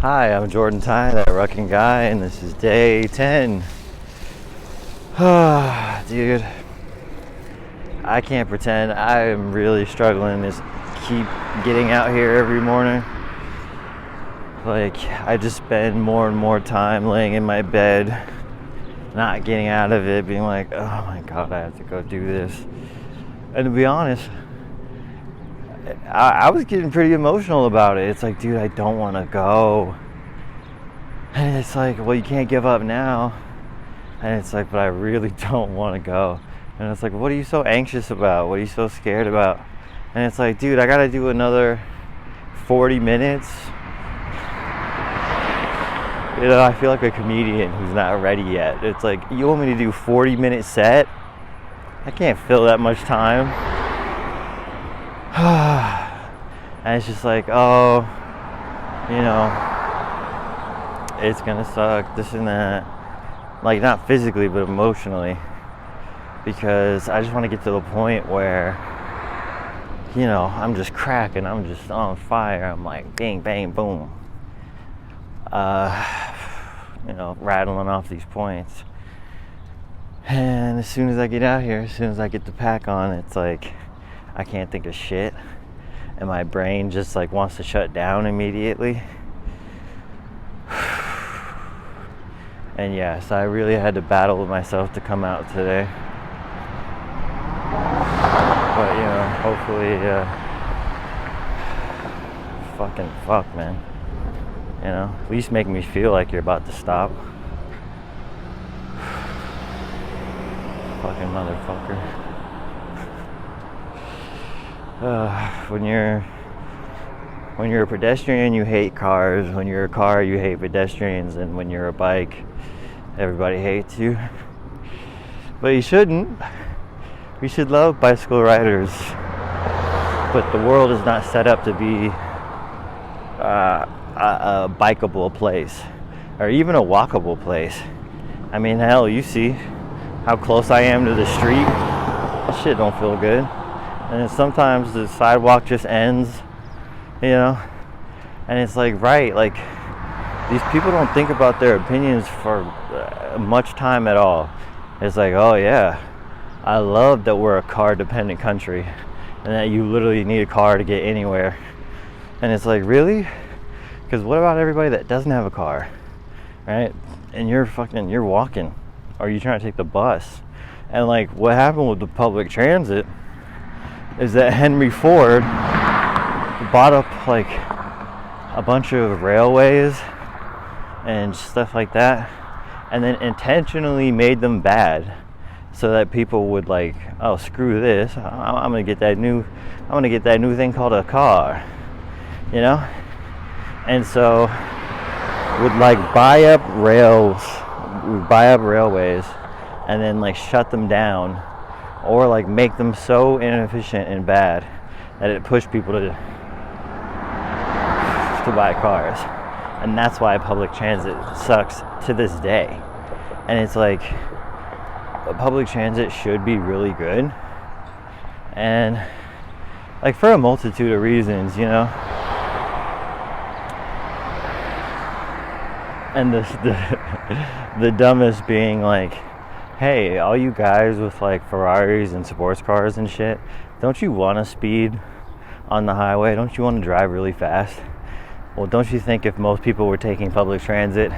Hi, I'm Jordan Ty, that Rucking guy, and this is day 10. Dude, I can't pretend. I am really struggling to keep getting out here every morning. Like, I just spend more and more time laying in my bed, not getting out of it, being like, oh my god, I have to go do this. And to be honest, I was getting pretty emotional about it. It's like, dude, I don't want to go. And it's like, well, you can't give up now. And it's like, but I really don't want to go. And it's like, what are you so anxious about? What are you so scared about? And it's like, dude, I got to do another 40 minutes. You know, I feel like a comedian who's not ready yet. It's like, you want me to do 40-minute set? I can't fill that much time. And it's just like, oh, you know, it's gonna suck, this and that. Like, not physically, but emotionally. Because I just want to get to the point where, you know, I'm just cracking, I'm just on fire. I'm like, bang, bang, boom. You know, rattling off these points. And as soon as I get out here, as soon as I get the pack on, it's like, I can't think of shit, and my brain just like wants to shut down immediately. And yes, I really had to battle with myself to come out today. But you know, hopefully, fucking fuck, man. You know, at least make me feel like you're about to stop. Fucking motherfucker. When you're a pedestrian, you hate cars. When you're a car, you hate pedestrians. And when you're a bike, everybody hates you. But you shouldn't. We should love bicycle riders. But the world is not set up to be a bikeable place, or even a walkable place. I mean, hell, you see how close I am to the street. That shit don't feel good. And sometimes the sidewalk just ends, you know, and it's like, right, like, these people don't think about their opinions for much time at all. It's like, oh yeah, I love that we're a car dependent country and that you literally need a car to get anywhere. And it's like, really? Because what about everybody that doesn't have a car, right? And you're walking, or you're trying to take the bus. And like, what happened with the public transit is that Henry Ford bought up like a bunch of railways and stuff like that, and then intentionally made them bad so that people would like, oh, screw this, I'm gonna get that new thing called a car, you know. And so would like buy up railways and then like shut them down, or like make them so inefficient and bad that it pushed people to buy cars. And that's why public transit sucks to this day. And it's like, public transit should be really good, and like for a multitude of reasons, you know. And the dumbest being like, hey, all you guys with like Ferraris and sports cars and shit, don't you want to speed on the highway? Don't you want to drive really fast? Well, don't you think if most people were taking public transit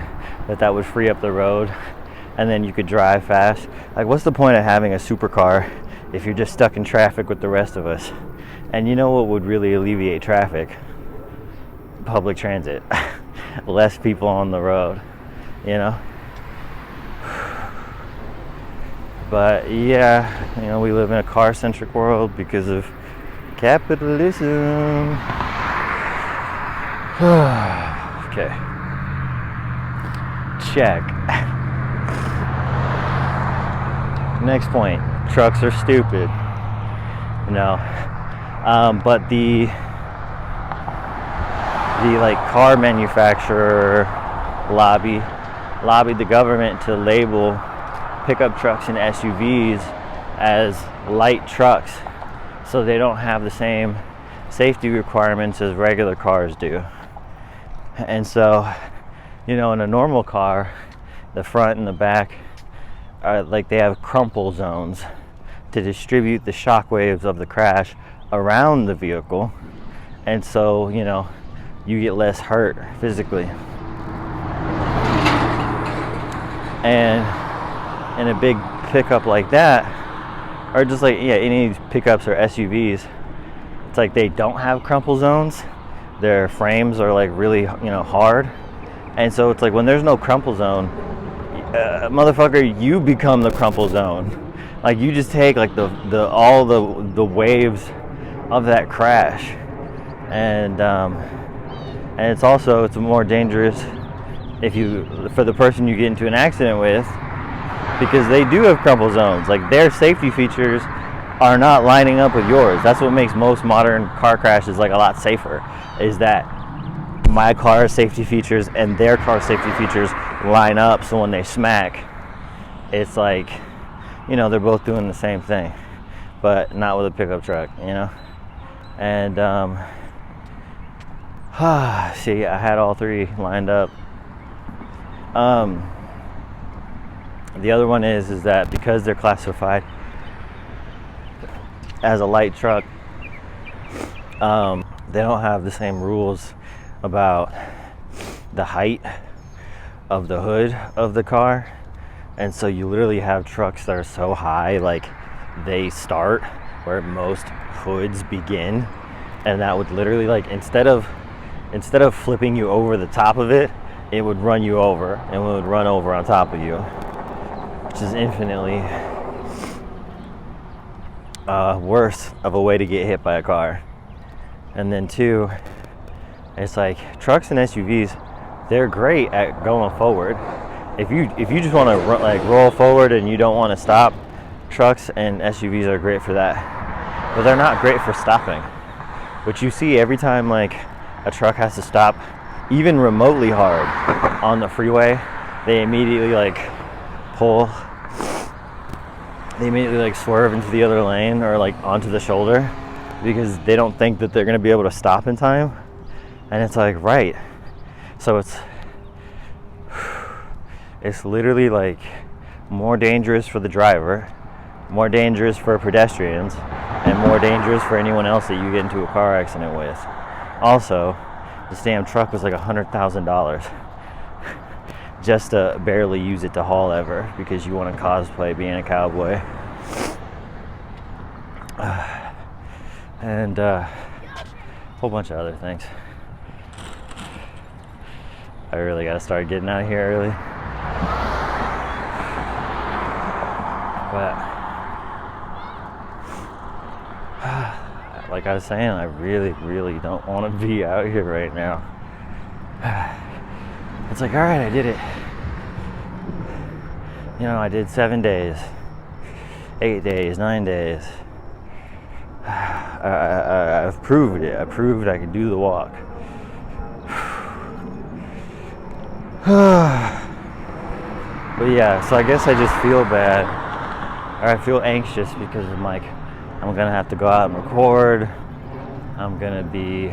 that would free up the road and then you could drive fast? Like, what's the point of having a supercar if you're just stuck in traffic with the rest of us? And you know what would really alleviate traffic? Public transit. Less people on the road, you know. But yeah, you know, we live in a car-centric world because of capitalism. Okay. Check. Next point. Trucks are stupid. No. But the like car manufacturer lobbied the government to label pickup trucks and SUVs as light trucks so they don't have the same safety requirements as regular cars do. And so, in a normal car, the front and the back are like, they have crumple zones to distribute the shock waves of the crash around the vehicle, and so you get less hurt physically. And in a big pickup like that, or just like any pickups or SUVs, it's like they don't have crumple zones. Their frames are like really hard, and so it's like when there's no crumple zone, motherfucker, you become the crumple zone. Like, you just take like all the waves of that crash, and it's more dangerous for the person you get into an accident with, because they do have crumple zones. Like, their safety features are not lining up with yours. That's what makes most modern car crashes like a lot safer, is that my car's safety features and their car safety features line up, so when they smack, it's like, they're both doing the same thing, but not with a pickup truck, And see, I had all three lined up. The other one is that because they're classified as a light truck, they don't have the same rules about the height of the hood of the car. And so you literally have trucks that are so high, like they start where most hoods begin, and that would literally, like, instead of flipping you over the top of it, it would run you over and would run over on top of you, which is infinitely worse of a way to get hit by a car. And then two, it's like trucks and SUVs, they're great at going forward. If you just want to roll forward and you don't want to stop, trucks and SUVs are great for that. But they're not great for stopping, which you see every time like a truck has to stop, even remotely hard on the freeway. They immediately swerve into the other lane or like onto the shoulder, because they don't think that they're going to be able to stop in time. And it's like, right, so it's literally like more dangerous for the driver, more dangerous for pedestrians, and more dangerous for anyone else that you get into a car accident with. Also, this damn truck was like $100,000 just to barely use it to haul ever, because you want to cosplay being a cowboy. And a whole bunch of other things. I really got to start getting out of here early. But like I was saying, I really, really don't want to be out here right now. It's like, all right, I did it. I did 7 days, 8 days, 9 days. I've proved it. I proved I could do the walk. But yeah, so I guess I just feel bad, or I feel anxious, because I'm like, I'm gonna have to go out and record. I'm gonna be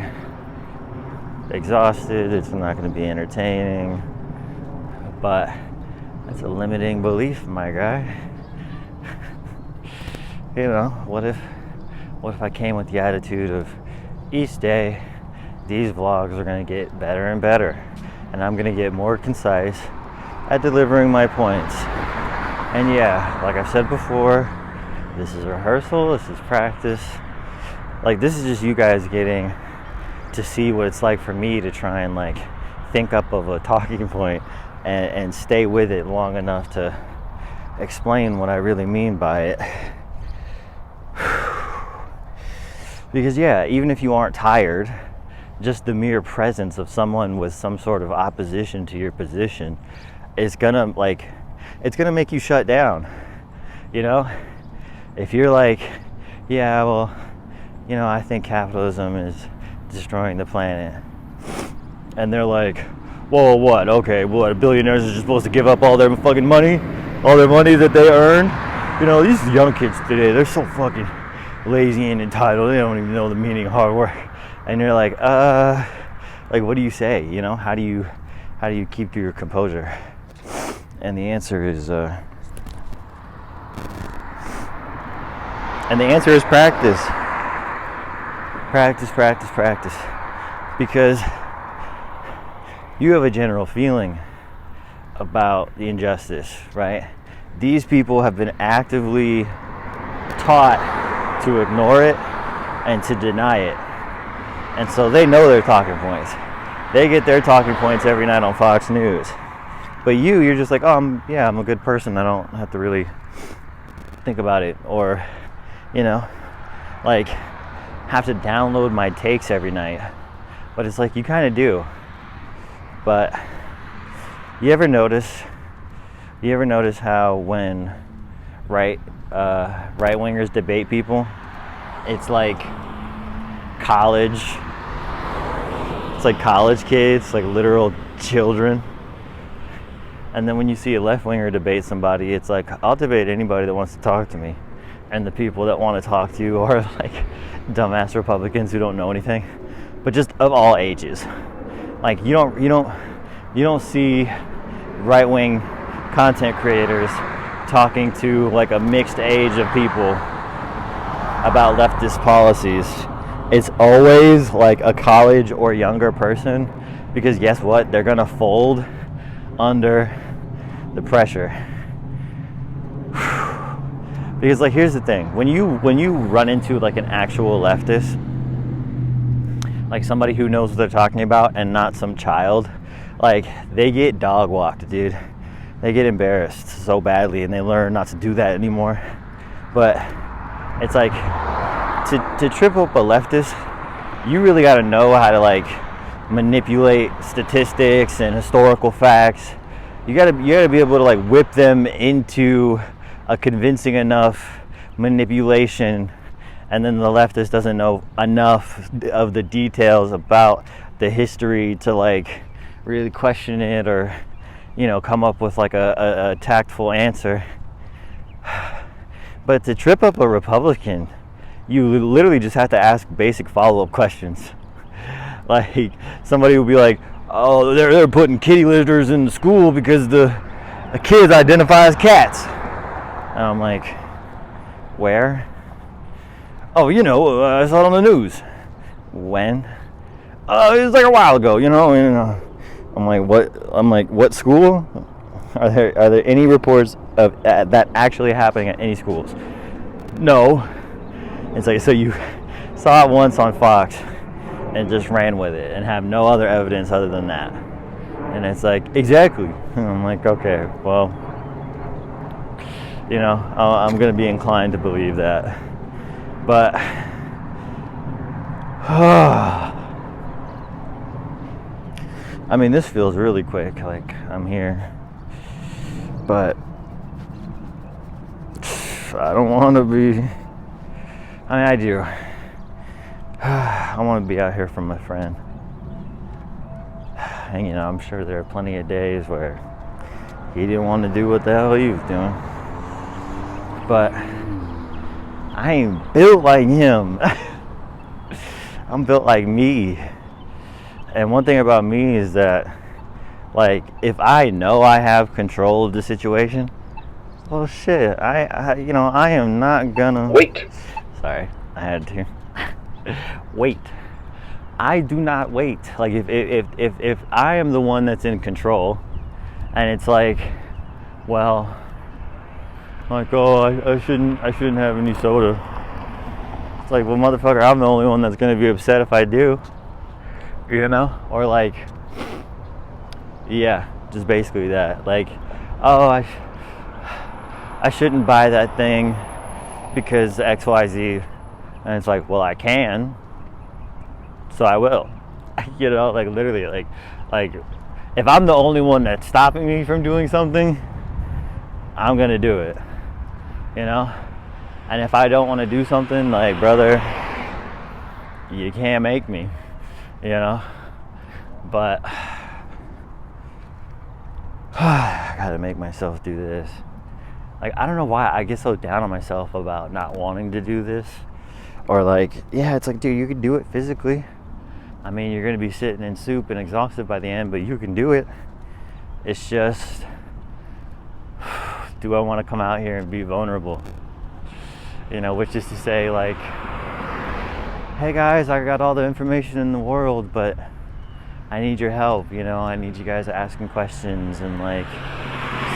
exhausted. It's not gonna be entertaining. But that's a limiting belief, my guy. What if I came with the attitude of each day these vlogs are gonna get better and better, and I'm gonna get more concise at delivering my points. And yeah, like I've said before, this is rehearsal, this is practice. Like, this is just you guys getting to see what it's like for me to try and like think up of a talking point and stay with it long enough to explain what I really mean by it. Because yeah, even if you aren't tired, just the mere presence of someone with some sort of opposition to your position is gonna make you shut down. If you're like, yeah, well, I think capitalism is destroying the planet, and they're like, well, what? Okay, what? Billionaires are just supposed to give up all their fucking money, all their money that they earn? These young kids today, they're so fucking lazy and entitled. They don't even know the meaning of hard work. And you're like, like, what do you say? You know, how do you keep your composure? And the answer is practice. Practice. Because you have a general feeling about the injustice, right? These people have been actively taught to ignore it and to deny it. And so they know their talking points. They get their talking points every night on Fox News. But you're just like, oh, I'm a good person. I don't have to really think about it. Or, you know, like, have to download my takes every night. But it's like, you kind of do. But you ever notice how when right-wingers debate people, it's like college kids, like literal children. And then when you see a left-winger debate somebody, it's like, I'll debate anybody that wants to talk to me. And the people that want to talk to you are like dumbass Republicans who don't know anything, but just of all ages. Like, you don't see right-wing content creators talking to like a mixed age of people about leftist policies. It's always like a college or younger person, because guess what? They're gonna fold under the pressure. Because, like, here's the thing: when you run into like an actual leftist, like somebody who knows what they're talking about and not some child, like, they get dog walked, dude. They get embarrassed so badly, and they learn not to do that anymore. But it's like, to trip up a leftist, you really got to know how to like manipulate statistics and historical facts. You got to be able to like whip them into a convincing enough manipulation, and then the leftist doesn't know enough of the details about the history to like really question it, or, you know, come up with like a tactful answer. But to trip up a Republican, you literally just have to ask basic follow-up questions. Like, somebody will be like, oh, they're putting kitty litters in the school because the kids identify as cats. And I'm like, where? Oh, you know, I saw it on the news. When? It was like a while ago, you know. And, I'm like, what? I'm like, what school? Are there any reports of that actually happening at any schools? No. It's like, so you saw it once on Fox and just ran with it and have no other evidence other than that. And it's like, exactly. And I'm like, okay, well, you know, I'm going to be inclined to believe that. But I mean, this feels really quick, like I'm here. But I don't want to be. I mean, I do. I want to be out here for my friend. And, you know, I'm sure there are plenty of days where he didn't want to do what the hell he was doing. But I ain't built like him. I'm built like me. And one thing about me is that, like, if I know I have control of the situation, well, shit, I am not gonna wait. Sorry, I had to. Wait. I do not wait. Like, if I am the one that's in control, and it's like, well, like, oh, I shouldn't have any soda. It's like, well, motherfucker, I'm the only one that's gonna be upset if I do. You know? Or like, yeah, just basically that. Like, oh, I shouldn't buy that thing because XYZ. And it's like, well, I can, so I will. You know, like, literally, like if I'm the only one that's stopping me from doing something, I'm gonna do it. You know? And if I don't want to do something, like, brother, you can't make me. You know? But I gotta make myself do this. Like, I don't know why I get so down on myself about not wanting to do this. Or like, yeah, it's like, dude, you can do it physically. I mean, you're gonna be sitting in soup and exhausted by the end, but you can do it. It's just, do I want to come out here and be vulnerable? You know, which is to say, like, hey guys, I got all the information in the world, but I need your help, you know, I need you guys asking questions and like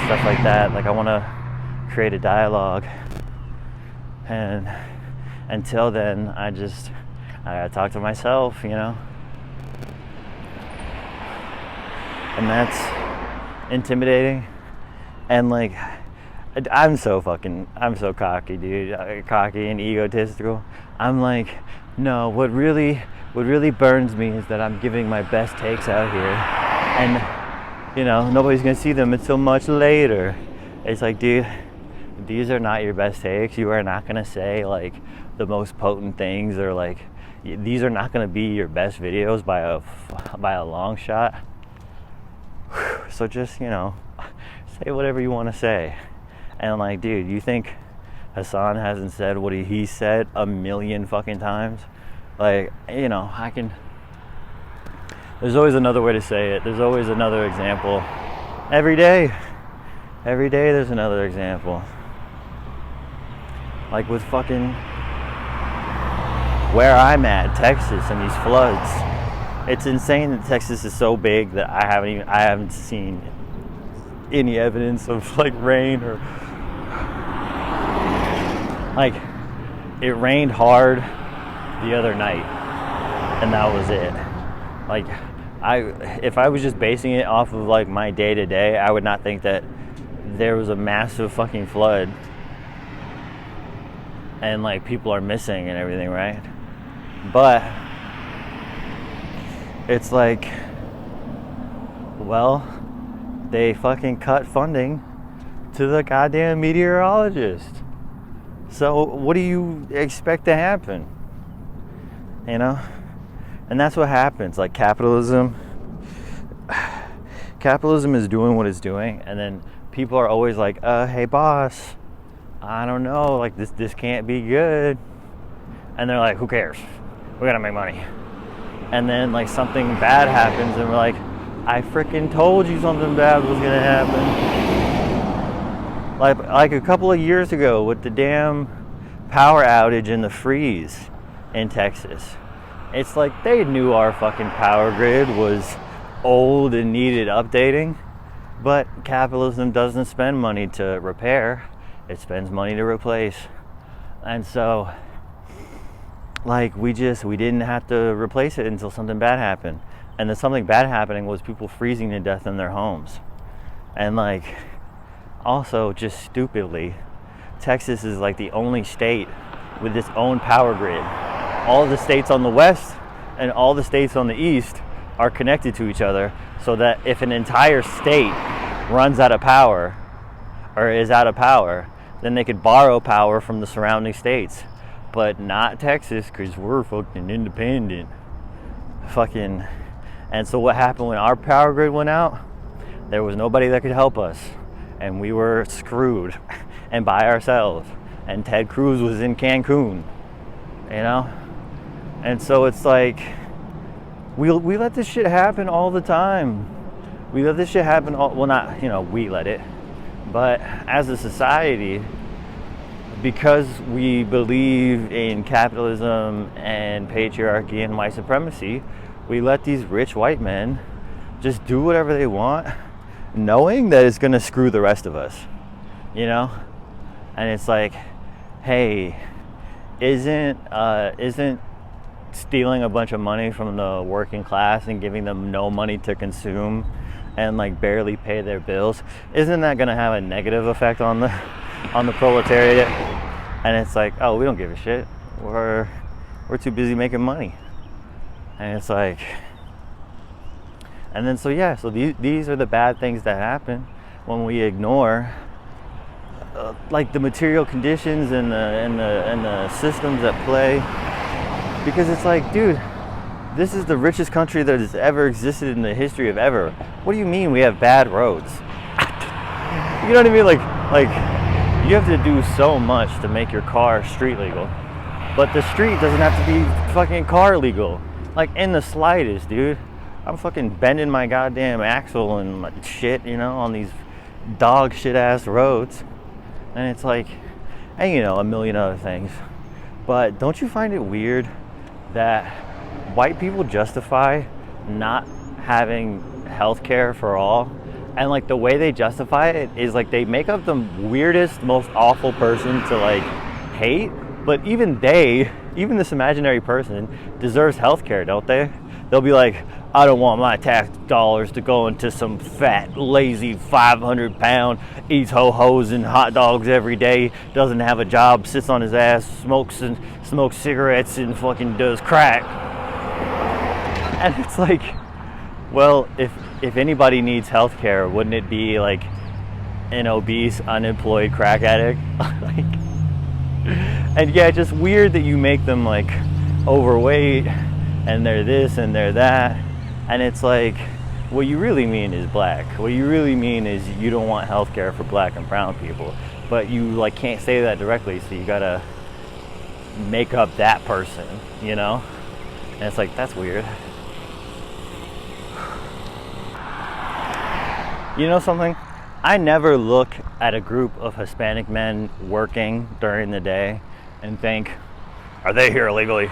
stuff like that. Like, I want to create a dialogue, and until then I gotta talk to myself, you know, and that's intimidating. And like, I'm so cocky, dude, cocky and egotistical. I'm like, no, what really burns me is that I'm giving my best takes out here, and you know, nobody's gonna see them until much later. It's like, dude, these are not your best takes. You are not gonna say like the most potent things, or like, these are not gonna be your best videos by a long shot. So just, you know, say whatever you want to say. And like, dude, you think Hassan hasn't said what he said a million fucking times? Like, you know, there's always another way to say it. There's always another example. Every day there's another example. Like with fucking where I'm at, Texas, and these floods. It's insane that Texas is so big that I haven't seen any evidence of like rain, or like, it rained hard the other night and that was it. Like, if I was just basing it off of like my day to day, I would not think that there was a massive fucking flood and like people are missing and everything, right? But it's like, well, they fucking cut funding to the goddamn meteorologist. So what do you expect to happen? You know? And that's what happens. Like, capitalism is doing what it's doing, and then people are always like, hey boss, I don't know, like this can't be good. And they're like, who cares? We gotta make money. And then like something bad happens and we're like, I freaking told you something bad was gonna happen. Like a couple of years ago with the damn power outage and the freeze in Texas. It's like they knew our fucking power grid was old and needed updating, but capitalism doesn't spend money to repair, it spends money to replace. And so like we didn't have to replace it until something bad happened. And the something bad happening was people freezing to death in their homes. And like, also just stupidly, Texas is like the only state with its own power grid. All the states on the west and all the states on the east are connected to each other, so that if an entire state runs out of power or is out of power, then they could borrow power from the surrounding states. But not Texas, because we're fucking independent. Fucking. And so what happened when our power grid went out? There was nobody that could help us, and we were screwed and by ourselves. And Ted Cruz was in Cancun, you know? And so it's like, we let this shit happen all the time. We let this shit happen well, not, you know, we let it, but as a society, because we believe in capitalism and patriarchy and white supremacy, we let these rich white men just do whatever they want, knowing that it's gonna screw the rest of us, you know? And it's like, hey, isn't stealing a bunch of money from the working class and giving them no money to consume and like barely pay their bills, isn't that gonna have a negative effect on the proletariat? And it's like, oh, we don't give a shit. We're too busy making money. And it's like, and then so yeah, so these are the bad things that happen when we ignore like the material conditions and the systems at play. Because it's like, dude, this is the richest country that has ever existed in the history of ever. What do you mean we have bad roads? You know what I mean? Like you have to do so much to make your car street legal, but the street doesn't have to be fucking car legal. Like, in the slightest, dude. I'm fucking bending my goddamn axle and my shit, you know, on these dog shit ass roads. And it's like, and you know, a million other things. But don't you find it weird that white people justify not having health care for all? And like the way they justify it is like they make up the weirdest, most awful person to like hate. But even this imaginary person deserves health care, don't they? They'll be like, I don't want my tax dollars to go into some fat, lazy, 500-pound, eats ho-hos and hot dogs every day, doesn't have a job, sits on his ass, smokes cigarettes and fucking does crack. And it's like, well, if anybody needs health care, wouldn't it be like an obese, unemployed crack addict? Like, and yeah, it's just weird that you make them like overweight and they're this and they're that. And it's like, what you really mean is black. What you really mean is you don't want health care for black and brown people. But you like can't say that directly, so you gotta make up that person, you know? And it's like, that's weird. You know something? I never look at a group of Hispanic men working during the day and think, are they here illegally?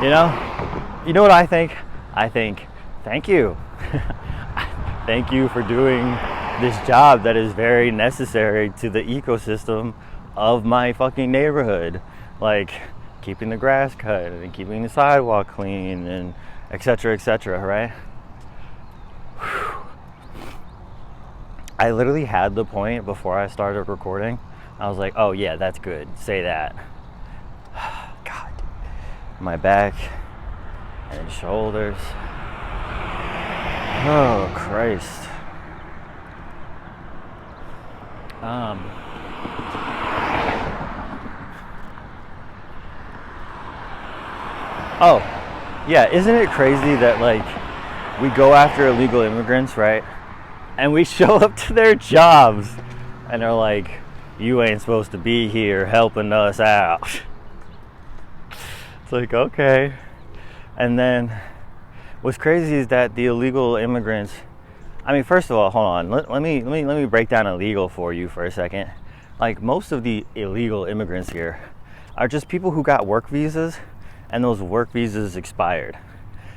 You know what I think? I think, thank you. Thank you for doing this job that is very necessary to the ecosystem of my fucking neighborhood. Like keeping the grass cut and keeping the sidewalk clean and et cetera, right? Whew. I literally had the point before I started recording. I was like, oh yeah, that's good. Say that. God. My back and shoulders. Oh, Christ. Oh, yeah, isn't it crazy that like we go after illegal immigrants, right? And we show up to their jobs and they're like, you ain't supposed to be here helping us out. It's like, okay. And then what's crazy is that the illegal immigrants, I mean, first of all, hold on. Let me break down illegal for you for a second. Like most of the illegal immigrants here are just people who got work visas and those work visas expired.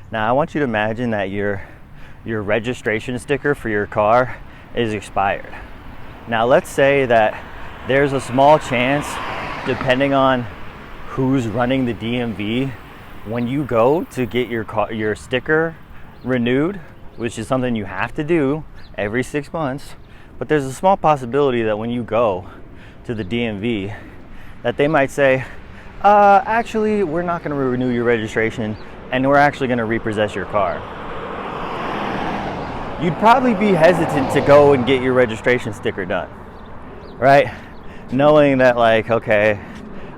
Now I want you to imagine that your registration sticker for your car is expired. Now let's say that there's a small chance, depending on who's running the DMV, when you go to get your sticker renewed, which is something you have to do every 6 months, but there's a small possibility that when you go to the DMV that they might say, actually we're not going to renew your registration and we're actually going to repossess your car. You'd probably be hesitant to go and get your registration sticker done, right? Knowing that like, okay,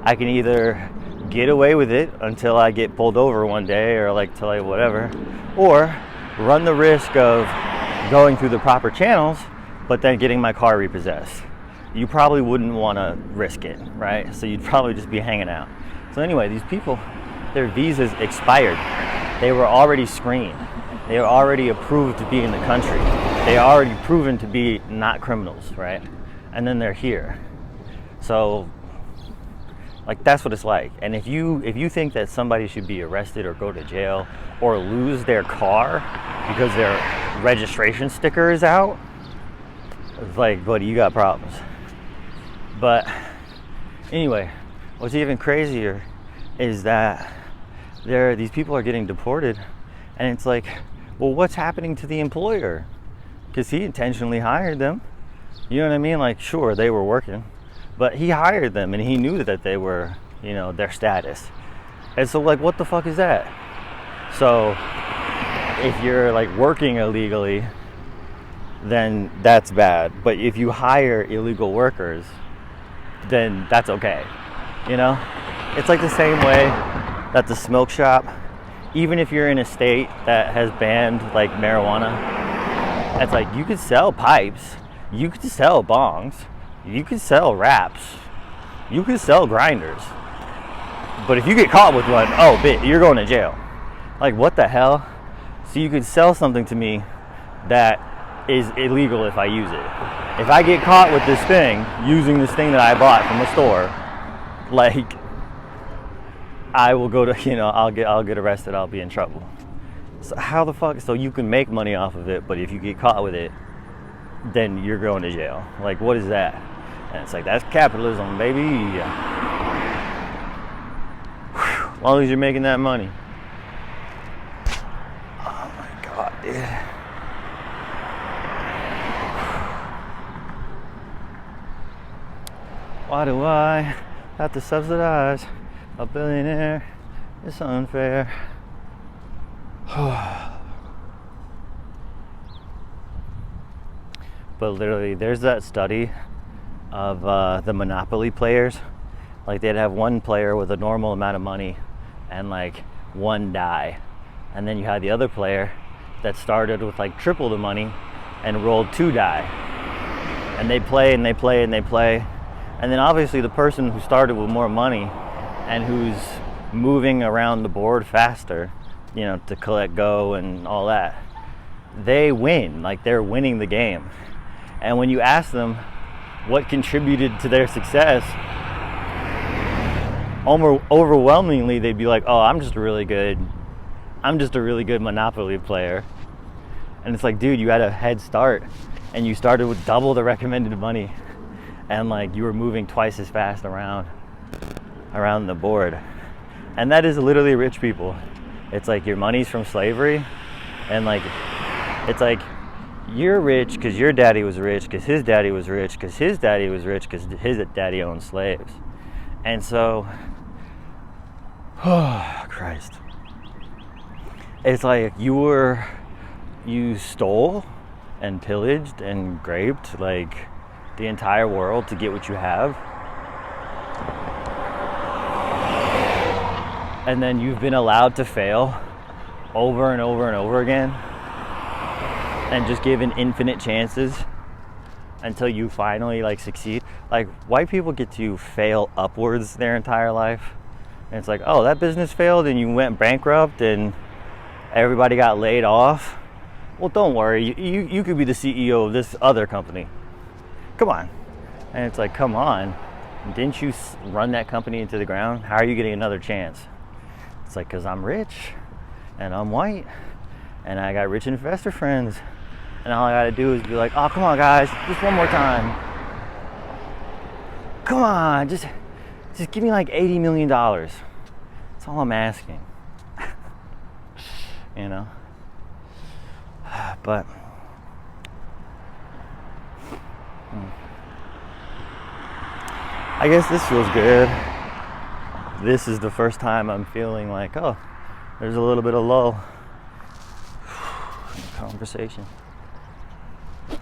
I can either get away with it until I get pulled over one day or like till I whatever, or run the risk of going through the proper channels, but then getting my car repossessed. You probably wouldn't want to risk it, right? So you'd probably just be hanging out. So anyway, these people, their visas expired. They were already screened. They are already approved to be in the country. They are already proven to be not criminals, right? And then they're here. So, like, that's what it's like. And if you think that somebody should be arrested or go to jail or lose their car because their registration sticker is out, it's like, buddy, you got problems. But anyway, what's even crazier is that these people are getting deported, and it's like, well, what's happening to the employer? Because he intentionally hired them. You know what I mean? Like, sure, they were working, but he hired them and he knew that they were, you know, their status. And so, like, what the fuck is that? So if you're like working illegally, then that's bad. But if you hire illegal workers, then that's okay. You know? It's like the same way that the smoke shop, even if you're in a state that has banned like marijuana, it's like you could sell pipes, you could sell bongs, you could sell wraps, you could sell grinders. But if you get caught with one, oh, bitch, you're going to jail. Like, what the hell? So you could sell something to me that is illegal if I use it. If I get caught with this thing, using this thing that I bought from the store, like, I will go to, you know, I'll get arrested, I'll be in trouble. So how the fuck, so you can make money off of it, but if you get caught with it, then you're going to jail. Like, what is that? And it's like, that's capitalism, baby. Whew. As long as you're making that money. Oh my God, dude. Why do I have to subsidize a billionaire? It's unfair. But literally, there's that study of the Monopoly players. Like, they'd have one player with a normal amount of money and like one die, and then you had the other player that started with like triple the money and rolled 2 die, and they play and they play and they play, and then obviously the person who started with more money and who's moving around the board faster, you know, to collect go and all that, they win. Like, they're winning the game. And when you ask them what contributed to their success, overwhelmingly they'd be like, oh, I'm just a really good Monopoly player. And it's like, dude, you had a head start and you started with double the recommended money, and like you were moving twice as fast around the board. And that is literally rich people. It's like, your money's from slavery, and like, it's like, you're rich because your daddy was rich, because his daddy was rich, because his daddy was rich, because his daddy owned slaves. And so, oh Christ, it's like you stole and pillaged and raped like the entire world to get what you have, and then you've been allowed to fail over and over and over again, and just given infinite chances until you finally like succeed. Like, white people get to fail upwards their entire life, and it's like, oh, that business failed and you went bankrupt and everybody got laid off. Well, don't worry, you could be the CEO of this other company. Come on. And it's like, come on, didn't you run that company into the ground? How are you getting another chance? It's like, because I'm rich and I'm white and I got rich investor friends, and all I gotta do is be like, oh, come on guys, just one more time. Come on, just give me like $80 million. That's all I'm asking. You know? But I guess this feels good. This is the first time I'm feeling like, oh, there's a little bit of lull in the conversation. I'm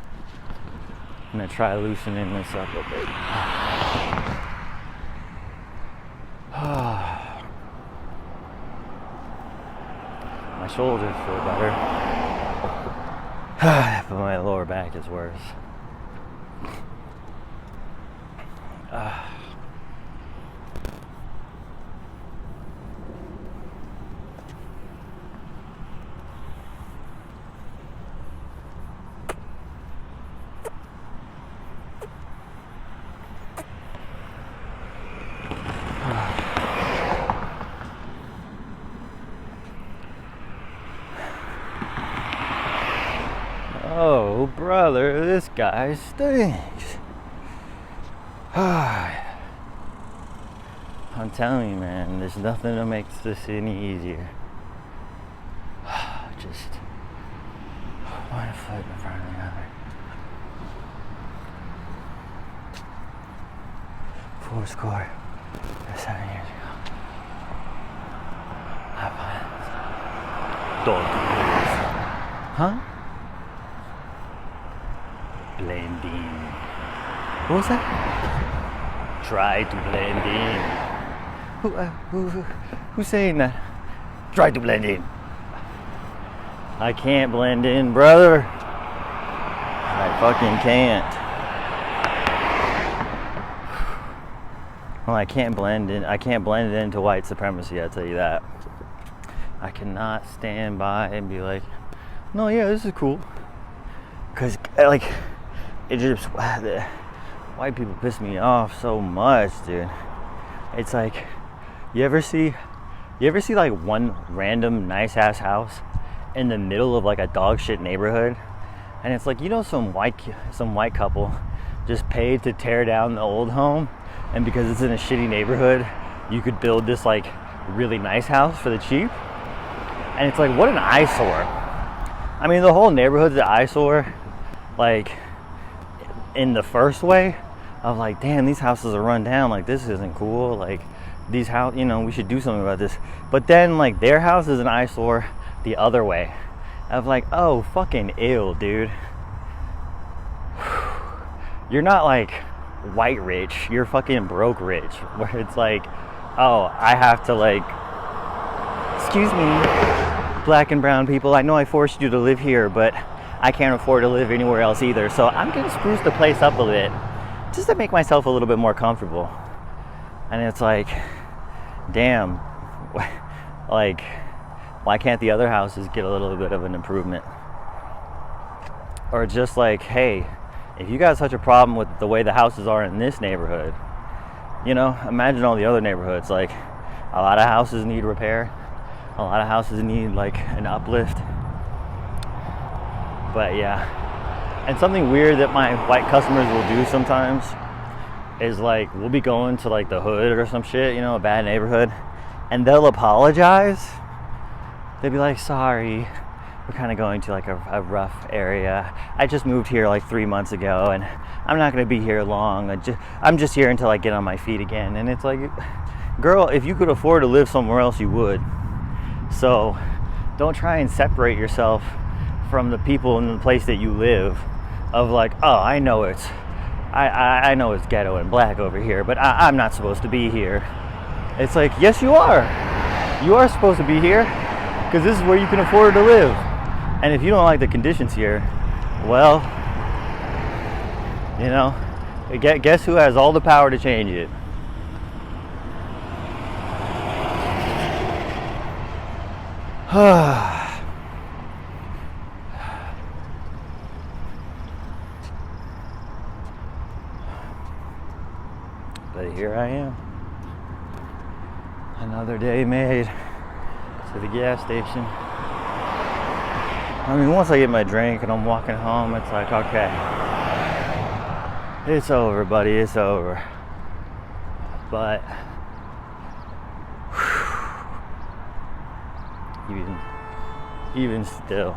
gonna try loosening this up a bit. My shoulders feel better, but my lower back is worse. Oh, brother, this guy stinks. I'm telling you, man, there's nothing that makes this any easier. Just one foot in front of the other. 4 7 years ago. My plans. Dog. Huh? Blending. What was that? Try to blend in. Who's saying that? Try to blend in. I can't blend in, brother. I fucking can't. Well, I can't blend in. I can't blend it into white supremacy, I'll tell you that. I cannot stand by and be like, no, yeah, this is cool. Because, like, it just, white people piss me off so much, dude. It's like, you ever see like one random nice ass house in the middle of like a dog shit neighborhood? And it's like, you know, some white couple just paid to tear down the old home, and because it's in a shitty neighborhood, you could build this like really nice house for the cheap. And it's like, what an eyesore. I mean, the whole neighborhood's an eyesore, like in the first way of like, damn, these houses are run down, like this isn't cool, like these house, you know, we should do something about this. But then like their house is an eyesore the other way of like, oh, fucking ew, dude. You're not like white rich, you're fucking broke rich, where it's like, oh, I have to like, excuse me, black and brown people, I know I forced you to live here, but I can't afford to live anywhere else either, so I'm gonna spruce the place up a bit just to make myself a little bit more comfortable. And it's like, damn, like, why can't the other houses get a little bit of an improvement? Or just like, hey, if you got such a problem with the way the houses are in this neighborhood, you know, imagine all the other neighborhoods. Like, a lot of houses need repair, a lot of houses need like an uplift. But yeah. And something weird that my white customers will do sometimes is like, we'll be going to like the hood or some shit, you know, a bad neighborhood, and they'll apologize. They'll be like, sorry, we're kind of going to like a rough area. I just moved here like 3 months ago and I'm not going to be here long. I'm just here until I get on my feet again. And it's like, girl, if you could afford to live somewhere else, you would. So don't try and separate yourself from the people in the place that you live of like, oh, I know it's ghetto and black over here, but I'm not supposed to be here. It's like, yes, you are. You are supposed to be here because this is where you can afford to live. And if you don't like the conditions here, well, you know, guess who has all the power to change it? But here I am. Another day made to the gas station. I mean, once I get my drink and I'm walking home, it's like, okay, it's over, buddy, it's over. But even still,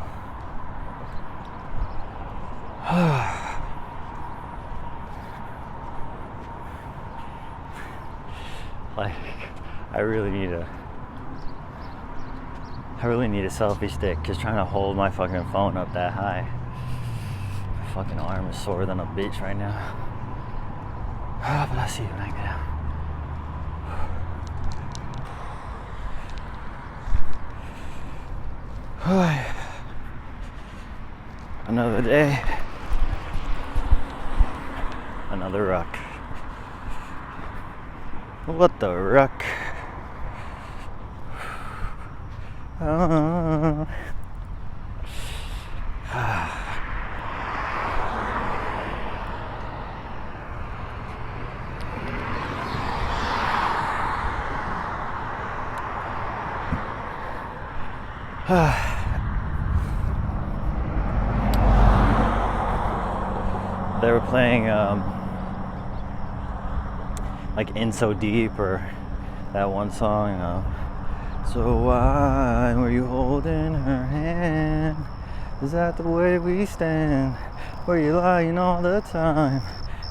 like, I really need a selfie stick, because trying to hold my fucking phone up that high, my fucking arm is sore than a bitch right now. But I'll see you when I get out. Another day, another ruck. What the ruck? They were playing like In So Deep, or that one song, so why were you holding her hand? Is that the way we stand? Were you lying all the time?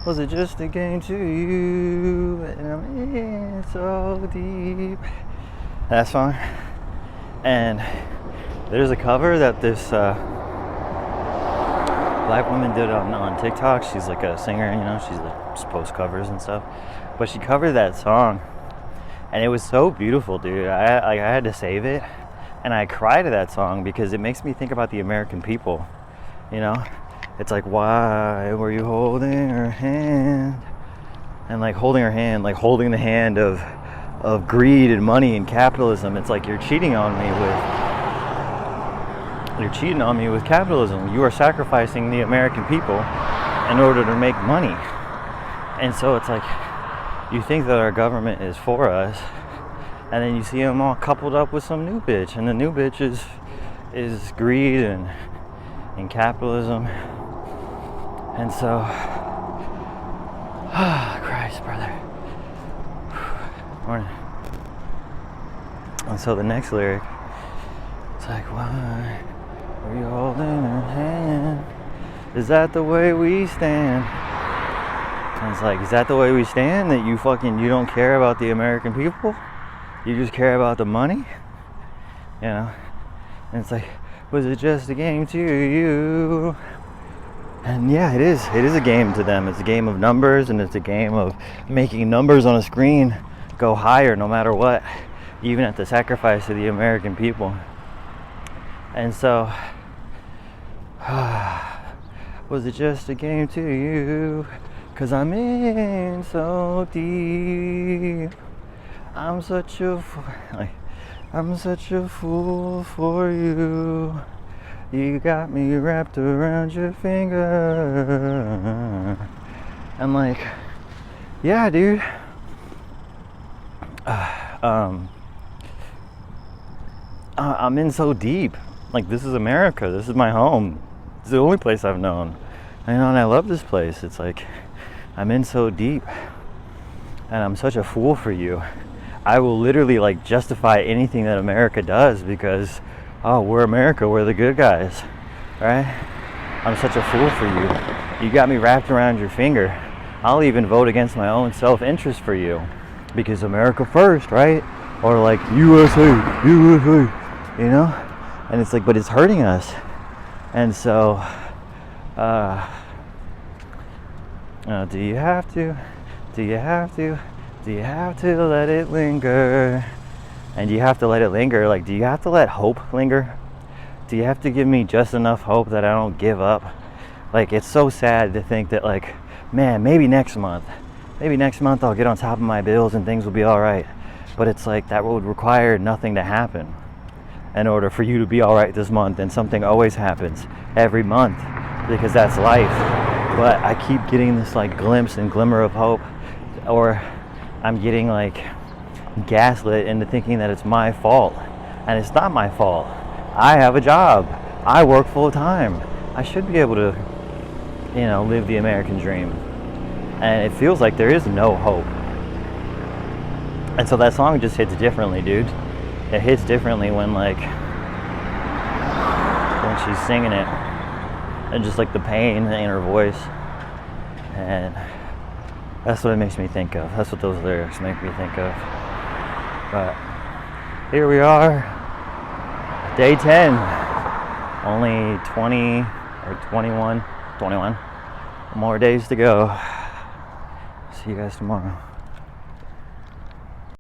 Was it just a game to you? And I'm in so deep. That song. And there's a cover that this black woman did on TikTok. She's like a singer, you know, she's like post covers and stuff. But she covered that song, and it was so beautiful, dude. I had to save it, and I cried to that song because it makes me think about the American people, you know? It's like, why were you holding her hand? And like holding her hand, like holding the hand of of greed and money and capitalism. It's like you're cheating on me with capitalism. You are sacrificing the American people in order to make money. And so it's like you think that our government is for us, and then you see them all coupled up with some new bitch, and the new bitch is greed and capitalism. And so Christ, brother. Morning. And so the next lyric, it's like, why are you holding her hand? Is that the way we stand? And it's like, is that the way we stand? That you don't care about the American people? You just care about the money? You know? And it's like, was it just a game to you? And yeah, it is a game to them. It's a game of numbers, and it's a game of making numbers on a screen go higher no matter what, even at the sacrifice of the American people. And so, was it just a game to you? 'Cause I'm in so deep. I'm such a fool for you. You got me wrapped around your finger. I'm like, yeah, dude. I'm in so deep. Like, this is America. This is my home. It's the only place I've known. And I love this place. It's like, I'm in so deep. And I'm such a fool for you. I will literally like justify anything that America does because, oh, we're America, we're the good guys, right? I'm such a fool for you. You got me wrapped around your finger. I'll even vote against my own self-interest for you because America first, right? Or like USA, you know? And it's like, but it's hurting us. And so, do you have to? Do you have to? Do you have to let it linger? And you have to let it linger. Like, do you have to let hope linger? Do you have to give me just enough hope that I don't give up? Like, it's so sad to think that, like, man, maybe next month I'll get on top of my bills and things will be all right. But it's like, that would require nothing to happen in order for you to be all right this month. And something always happens every month because that's life. But I keep getting this like glimpse and glimmer of hope, or I'm getting like gaslit into thinking that it's my fault, and it's not my fault. I have a job. I work full time. I should be able to, live the American dream. And it feels like there is no hope. And so that song just hits differently, dude. It hits differently when she's singing it, and just like the pain in her voice. And that's what it makes me think of. That's what those lyrics make me think of. But here we are, day 10. Only 20 or 21 more days to go. See you guys tomorrow.